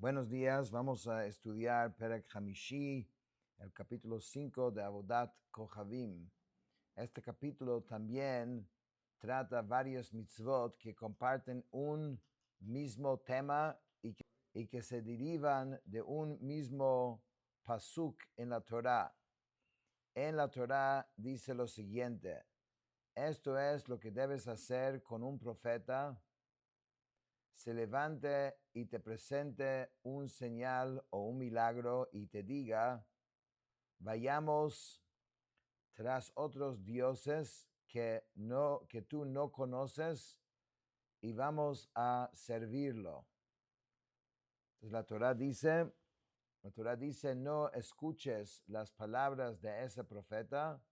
Buenos días, vamos a estudiar Perek Hamishi, el capítulo 5 de Avodat Kohavim. Este capítulo también trata varios mitzvot que comparten un mismo tema y que se derivan de un mismo pasuk en la Torah. En la Torah dice lo siguiente: esto es lo que debes hacer con un profeta. Se levante y te presente un señal o un milagro y te diga: vayamos tras otros dioses que tú no conoces y vamos a servirlo. Entonces la Torah dice, no escuches las palabras de ese profeta.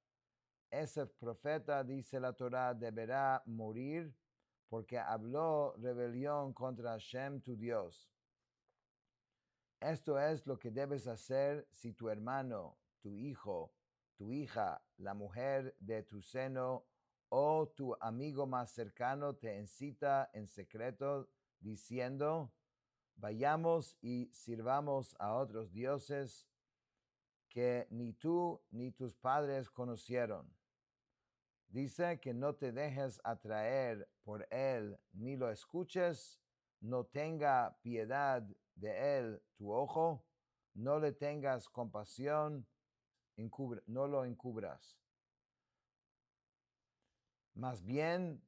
Ese profeta, dice la Torah, deberá morir porque habló rebelión contra Hashem, tu Dios. Esto es lo que debes hacer si tu hermano, tu hijo, tu hija, la mujer de tu seno o tu amigo más cercano te incita en secreto diciendo: vayamos y sirvamos a otros dioses que ni tú ni tus padres conocieron. Dice que no te dejes atraer por él, ni lo escuches, no tenga piedad de él tu ojo, no le tengas compasión, no lo encubras. Más bien,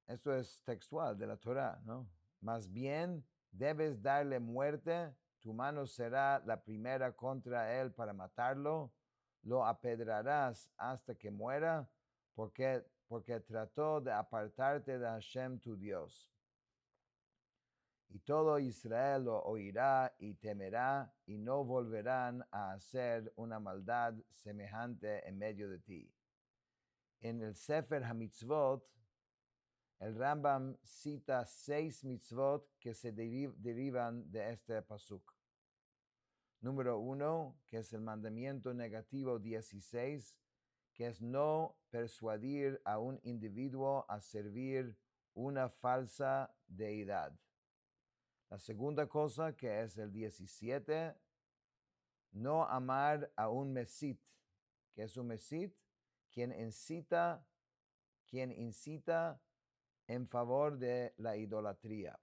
esto es textual de la Torah, ¿no? Más bien debes darle muerte, tu mano será la primera contra él para matarlo, lo apedrarás hasta que muera, porque trató de apartarte de Hashem tu Dios. Y todo Israel lo oirá y temerá, y no volverán a hacer una maldad semejante en medio de ti. En el Sefer HaMitzvot, el Rambam cita 6 mitzvot que se derivan de este pasuk. Número 1, que es el mandamiento negativo 16, que es no persuadir a un individuo a servir una falsa deidad. La segunda cosa, que es el 17, no amar a un mesit. ¿Qué es un mesit? Quien incita en favor de la idolatría.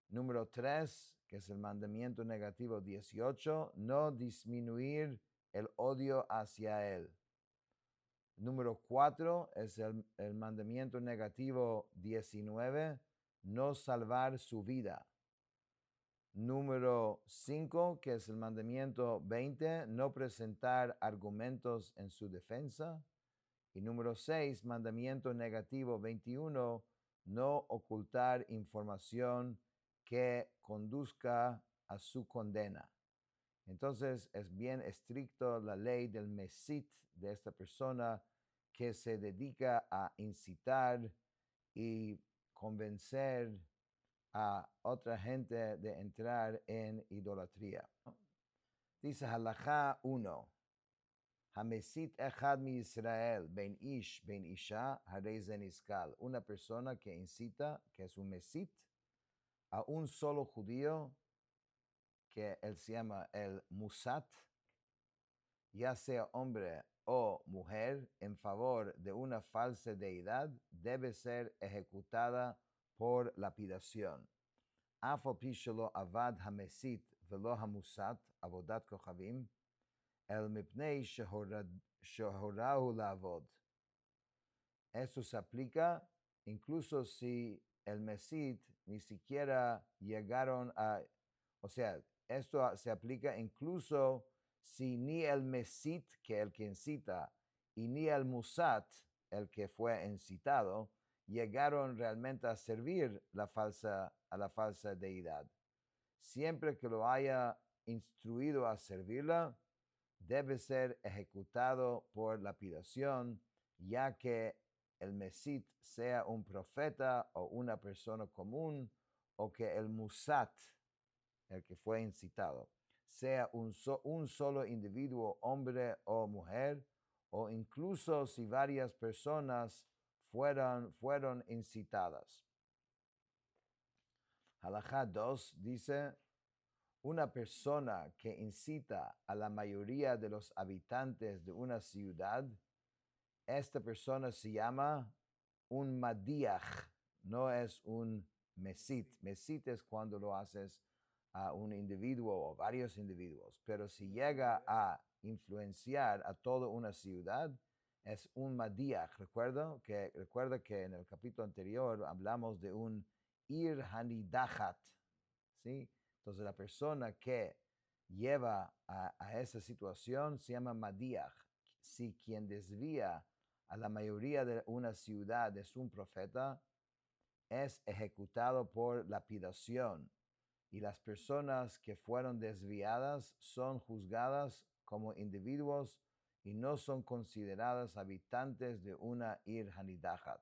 Número 3, que es el mandamiento negativo 18, no disminuir el odio hacia él. Número 4 es el mandamiento negativo 19, no salvar su vida. Número 5, que es el mandamiento 20, no presentar argumentos en su defensa. Y número 6, mandamiento negativo 21, no ocultar información que conduzca a su condena. Entonces es bien estricto la ley del mesit, de esta persona que se dedica a incitar y convencer a otra gente de entrar en idolatría. Dice Halajá 1. Hamesit echad mi Israel, ben ish, ben isha, harei ze nizkal. Una persona que incita, que es un mesit, a un solo judío, que él se llama el musat, ya sea hombre o mujer, en favor de una falsa deidad, debe ser ejecutada por lapidación. Af al pi shelo avad hamesit velo hamusat, avodat kochavim, el mipnei shehorahu laavod. Esto se aplica incluso si el mesit ni siquiera llegaron a, o sea, esto se aplica incluso si ni el mesit, que el que incita, y ni el musat, el que fue incitado, llegaron realmente a servir a la falsa deidad. Siempre que lo haya instruido a servirla, debe ser ejecutado por lapidación, ya que el mesit sea un profeta o una persona común, o que el musat, el que fue incitado, sea un solo individuo, hombre o mujer, o incluso si varias personas fueron incitadas. Halajá 2 dice: una persona que incita a la mayoría de los habitantes de una ciudad, esta persona se llama un madiach, no es un mesit. Mesit es cuando lo haces a un individuo o varios individuos, pero si llega a influenciar a toda una ciudad, es un madiach. Recuerda que en el capítulo anterior hablamos de un ir hanidachat, ¿sí? Entonces la persona que lleva a esa situación se llama madiach. Si quien desvía a la mayoría de una ciudad es un profeta, es ejecutado por lapidación, y las personas que fueron desviadas son juzgadas como individuos y no son consideradas habitantes de una Ir Hanidahat.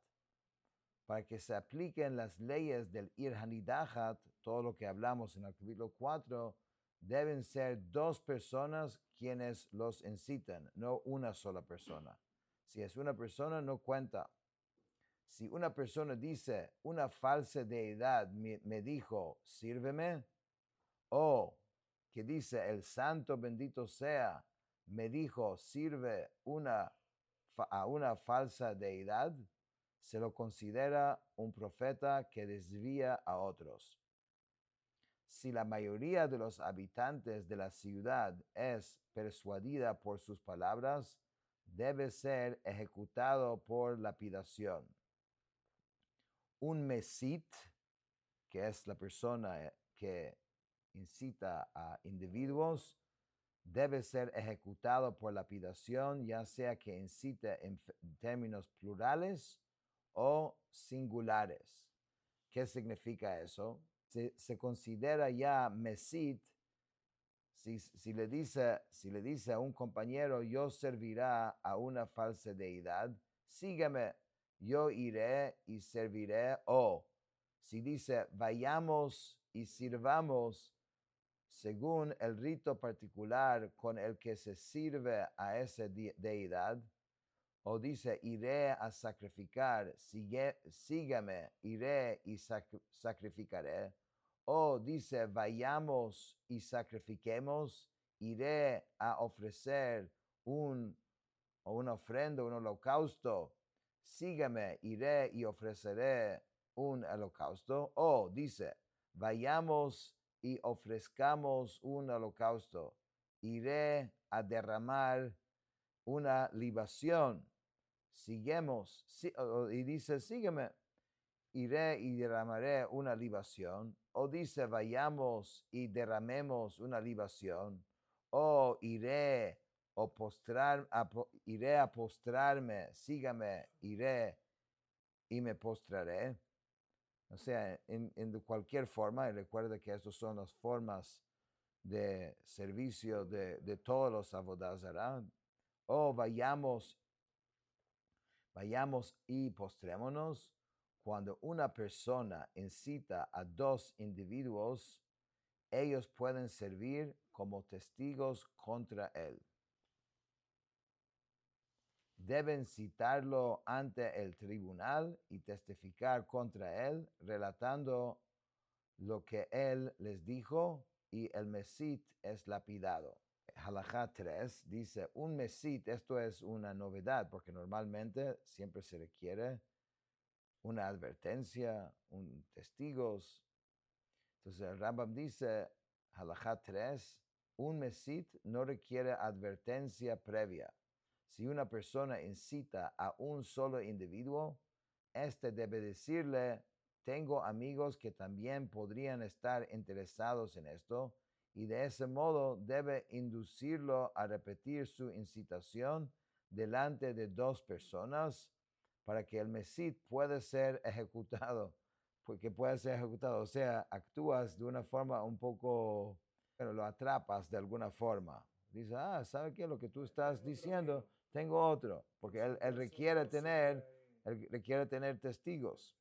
Para que se apliquen las leyes del Ir Hanidahat, todo lo que hablamos en el capítulo 4, deben ser dos personas quienes los incitan, no una sola persona. Si es una persona, no cuenta. Si una persona dice, una falsa deidad me dijo, sírveme, o que dice, el santo bendito sea, me dijo, sirve a una falsa deidad, se lo considera un profeta que desvía a otros. Si la mayoría de los habitantes de la ciudad es persuadida por sus palabras, debe ser ejecutado por lapidación. Un mesit, que es la persona que incita a individuos, debe ser ejecutado por lapidación, ya sea que incite en términos plurales o singulares. ¿Qué significa eso? Se considera ya mesit si le dice a un compañero, yo servirá a una falsa deidad, sígueme, yo iré y serviré. O si dice, vayamos y sirvamos según el rito particular con el que se sirve a esa deidad, o dice, iré a sacrificar, sígame, iré y sacrificaré, o dice, vayamos y sacrifiquemos, iré a ofrecer una ofrenda, un holocausto, sígame, iré y ofreceré un holocausto, o dice, vayamos y ofrezcamos un holocausto, iré a derramar una libación, sigamos, y dice, sígueme, iré y derramaré una libación, o dice, vayamos y derramemos una libación, o iré a postrarme, sígame, iré y me postraré. O sea, en cualquier forma, y recuerda que estas son las formas de servicio de todos los avodah zará. O vayamos y postrémonos. Cuando una persona incita a dos individuos, ellos pueden servir como testigos contra él. Deben citarlo ante el tribunal y testificar contra él, relatando lo que él les dijo, y el mesit es lapidado. Halajá 3 dice, un mesit, esto es una novedad, porque normalmente siempre se requiere una advertencia, un testigos. Entonces el Rambam dice, Halajá 3, un mesit no requiere advertencia previa. Si una persona incita a un solo individuo, éste debe decirle, tengo amigos que también podrían estar interesados en esto, y de ese modo debe inducirlo a repetir su incitación delante de dos personas para que el mesit pueda ser ejecutado, porque puede ser ejecutado. O sea, actúas de una forma un poco, pero lo atrapas de alguna forma. Dice, ¿sabe qué? Lo que tú estás diciendo, tengo otro, porque él requiere tener testigos.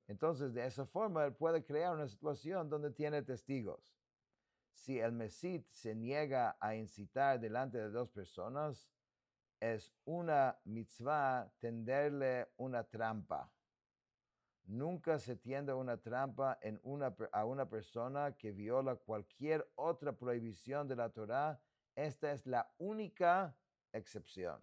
Entonces, de esa forma, él puede crear una situación donde tiene testigos. Si el mesit se niega a incitar delante de dos personas, es una mitzvah tenderle una trampa. Nunca se tiende una trampa a una persona que viola cualquier otra prohibición de la Torá. Esta es la única excepción.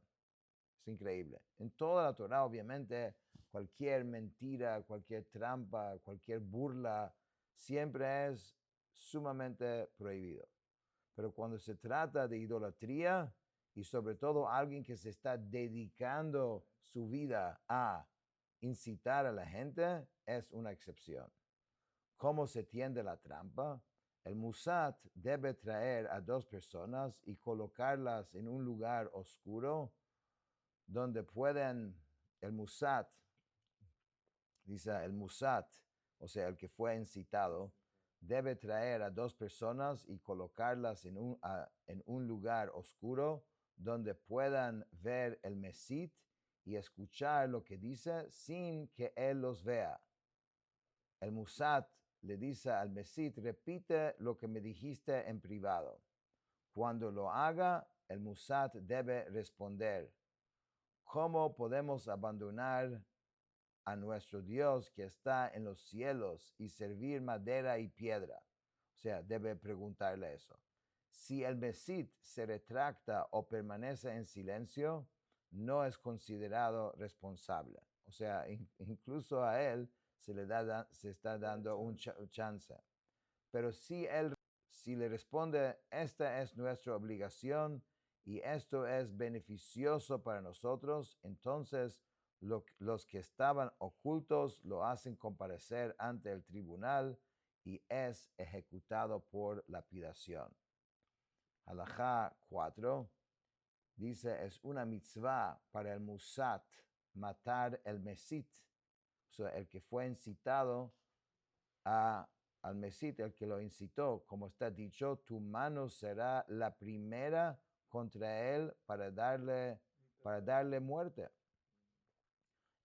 Es increíble. En toda la Torá, obviamente, cualquier mentira, cualquier trampa, cualquier burla, siempre es sumamente prohibido. Pero cuando se trata de idolatría y sobre todo alguien que se está dedicando su vida a incitar a la gente, es una excepción. ¿Cómo se tiende la trampa? El musat debe traer a dos personas y colocarlas en un lugar oscuro donde pueden, el musat, dice el musat, o sea, el que fue incitado, debe traer a dos personas y colocarlas en un lugar oscuro donde puedan ver el mesit y escuchar lo que dice sin que él los vea. El musat le dice al mesit, repite lo que me dijiste en privado. Cuando lo haga, el musat debe responder, ¿cómo podemos abandonar a nuestro Dios que está en los cielos y servir madera y piedra? O sea, debe preguntarle eso. Si el mesit se retracta o permanece en silencio, no es considerado responsable. O sea, incluso a él se está dando un chance. Pero si le responde, esta es nuestra obligación y esto es beneficioso para nosotros, entonces los que estaban ocultos lo hacen comparecer ante el tribunal y es ejecutado por lapidación. Halajá 4 dice, es una mitzvah para el musat matar el mesit, o sea, el que fue incitado al mesit, el que lo incitó, como está dicho, tu mano será la primera contra él para darle muerte.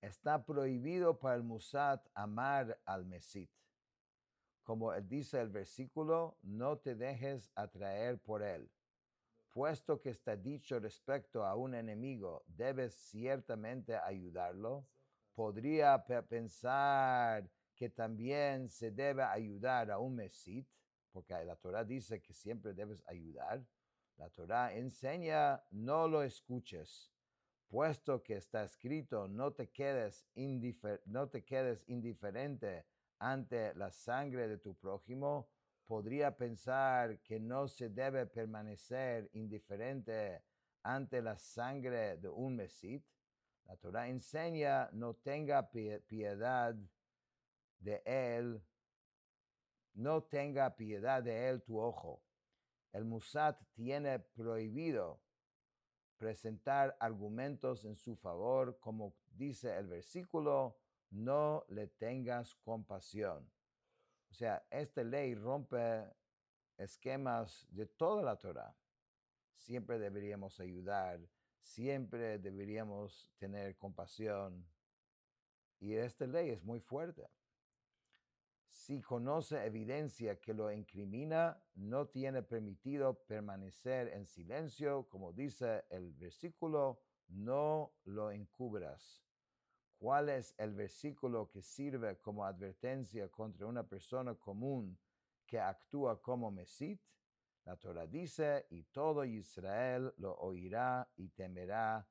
Está prohibido para el musat amar al mesit. Como dice el versículo, no te dejes atraer por él. Puesto que está dicho respecto a un enemigo, debes ciertamente ayudarlo. Podría pensar que también se debe ayudar a un mesit, porque la Torah dice que siempre debes ayudar. La Torah enseña, no lo escuches, puesto que está escrito, no te quedes indiferente ante la sangre de tu prójimo. Podría pensar que no se debe permanecer indiferente ante la sangre de un mesit. La Torah enseña, no tenga piedad de él, no tenga piedad de él tu ojo. El musat tiene prohibido presentar argumentos en su favor, como dice el versículo, no le tengas compasión. O sea, esta ley rompe esquemas de toda la Torah. Siempre deberíamos ayudar, siempre deberíamos tener compasión. Y esta ley es muy fuerte. Si conoce evidencia que lo incrimina, no tiene permitido permanecer en silencio, como dice el versículo, no lo encubras. ¿Cuál es el versículo que sirve como advertencia contra una persona común que actúa como mesit? La Torah dice, y todo Israel lo oirá y temerá,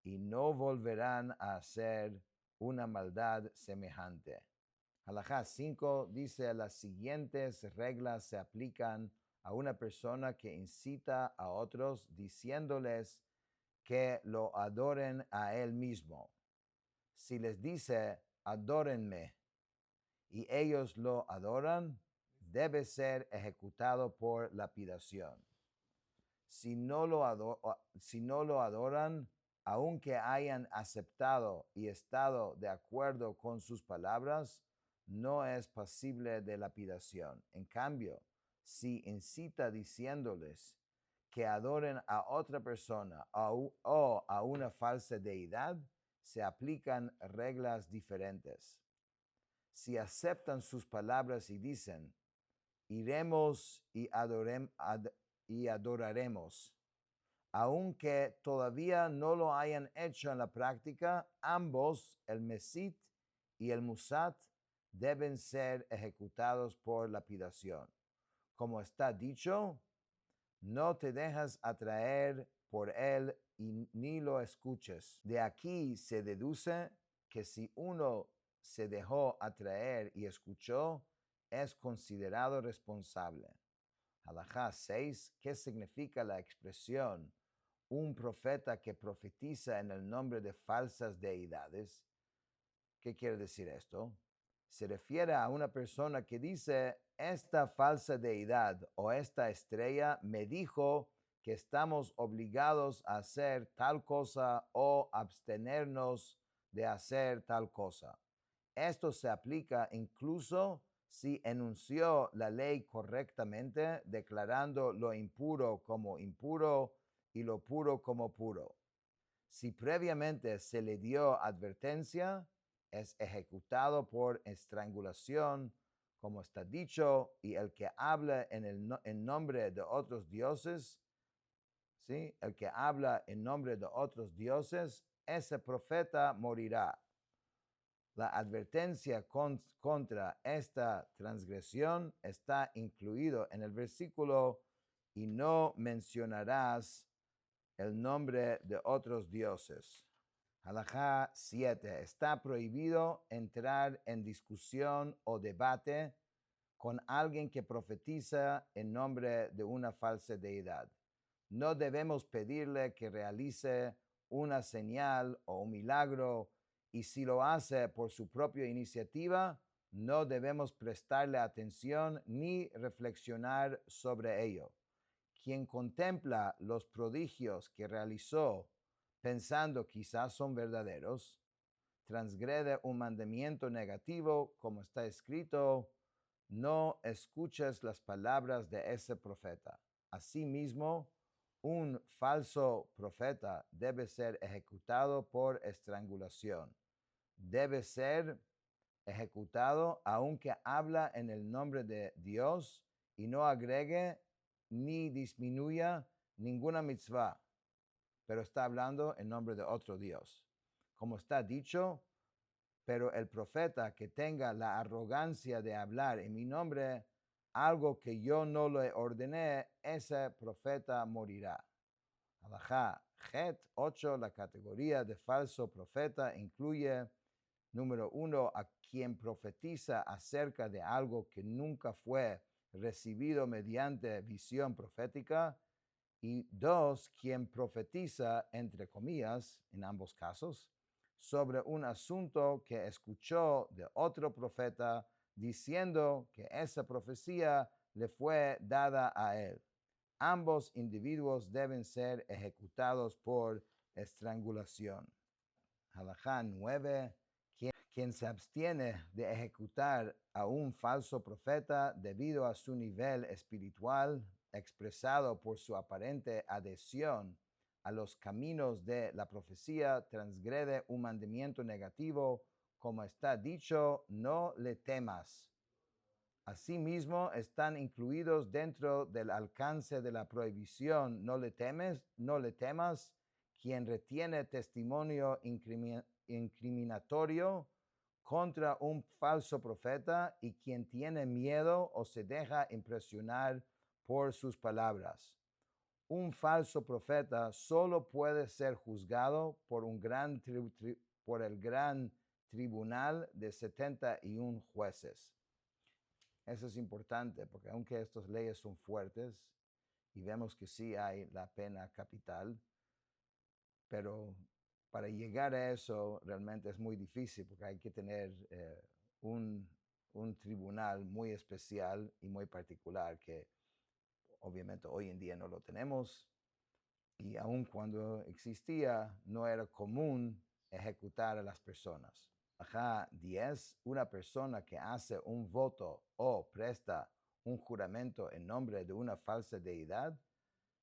y no volverán a hacer una maldad semejante. Halajá 5 dice, las siguientes reglas se aplican a una persona que incita a otros diciéndoles que lo adoren a él mismo. Si les dice, adórenme, y ellos lo adoran, debe ser ejecutado por lapidación. Si no lo adoran, aunque hayan aceptado y estado de acuerdo con sus palabras, no es pasible de lapidación. En cambio, si incita diciéndoles que adoren a otra persona o a una falsa deidad, se aplican reglas diferentes. Si aceptan sus palabras y dicen, iremos y adoraremos, aunque todavía no lo hayan hecho en la práctica, ambos, el mesit y el musat, deben ser ejecutados por lapidación. Como está dicho, no te dejas atraer por él y ni lo escuches. De aquí se deduce que si uno se dejó atraer y escuchó, es considerado responsable. Halajá 6, ¿qué significa la expresión un profeta que profetiza en el nombre de falsas deidades? ¿Qué quiere decir esto? Se refiere a una persona que dice, esta falsa deidad o esta estrella me dijo que estamos obligados a hacer tal cosa o abstenernos de hacer tal cosa. Esto se aplica incluso si enunció la ley correctamente, declarando lo impuro como impuro y lo puro como puro. Si previamente se le dio advertencia, es ejecutado por estrangulación, como está dicho, y el que habla en nombre de otros dioses, ¿sí? El que habla en nombre de otros dioses, ese profeta morirá. La advertencia contra esta transgresión está incluido en el versículo y no mencionarás el nombre de otros dioses. Halajá 7. Está prohibido entrar en discusión o debate con alguien que profetiza en nombre de una falsa deidad. No debemos pedirle que realice una señal o un milagro, y si lo hace por su propia iniciativa, no debemos prestarle atención ni reflexionar sobre ello. Quien contempla los prodigios que realizó pensando quizás son verdaderos, transgrede un mandamiento negativo, como está escrito, no escuches las palabras de ese profeta. Asimismo, un falso profeta debe ser ejecutado por estrangulación. Debe ser ejecutado aunque habla en el nombre de Dios y no agregue ni disminuya ninguna mitzvah, pero está hablando en nombre de otro Dios. Como está dicho, pero el profeta que tenga la arrogancia de hablar en mi nombre algo que yo no le ordené, ese profeta morirá. Halajá Het 8, la categoría de falso profeta incluye, número 1, a quien profetiza acerca de algo que nunca fue recibido mediante visión profética, y 2, quien profetiza, entre comillas, en ambos casos, sobre un asunto que escuchó de otro profeta diciendo que esa profecía le fue dada a él. Ambos individuos deben ser ejecutados por estrangulación. Halajá 9. Quien se abstiene de ejecutar a un falso profeta debido a su nivel espiritual, expresado por su aparente adhesión a los caminos de la profecía, transgrede un mandamiento negativo, como está dicho, no le temas. Asimismo, están incluidos dentro del alcance de la prohibición, no le temas, quien retiene testimonio incriminatorio contra un falso profeta y quien tiene miedo o se deja impresionar por sus palabras. Un falso profeta solo puede ser juzgado por el gran tribunal de 71 jueces. Eso es importante porque aunque estas leyes son fuertes y vemos que sí hay la pena capital, pero para llegar a eso realmente es muy difícil porque hay que tener un, un tribunal muy especial y muy particular que obviamente hoy en día no lo tenemos, y aun cuando existía no era común ejecutar a las personas. Ajá, 10. Una persona que hace un voto o presta un juramento en nombre de una falsa deidad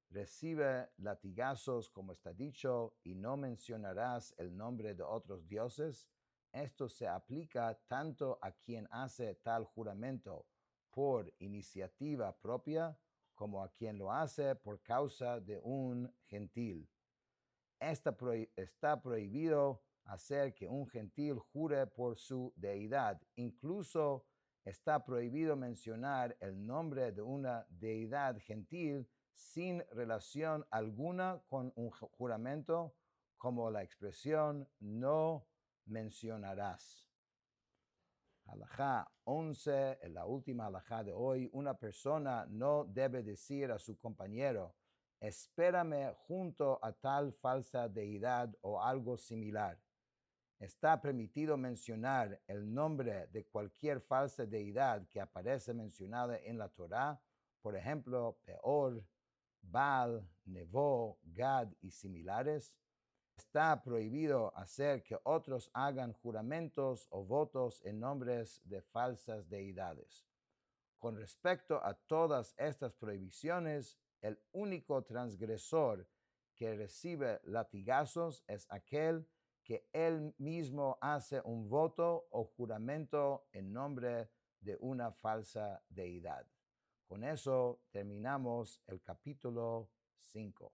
recibe latigazos, como está dicho, y no mencionarás el nombre de otros dioses. Esto se aplica tanto a quien hace tal juramento por iniciativa propia como a quien lo hace por causa de un gentil. Está prohibido hacer que un gentil jure por su deidad. Incluso está prohibido mencionar el nombre de una deidad gentil sin relación alguna con un juramento, como la expresión no mencionarás. Alajá 11, en la última alajá de hoy, una persona no debe decir a su compañero, espérame junto a tal falsa deidad o algo similar. Está permitido mencionar el nombre de cualquier falsa deidad que aparece mencionada en la Torá, por ejemplo, Peor, Baal, Nebo, Gad y similares. Está prohibido hacer que otros hagan juramentos o votos en nombres de falsas deidades. Con respecto a todas estas prohibiciones, el único transgresor que recibe latigazos es aquel que él mismo hace un voto o juramento en nombre de una falsa deidad. Con eso terminamos el capítulo 5.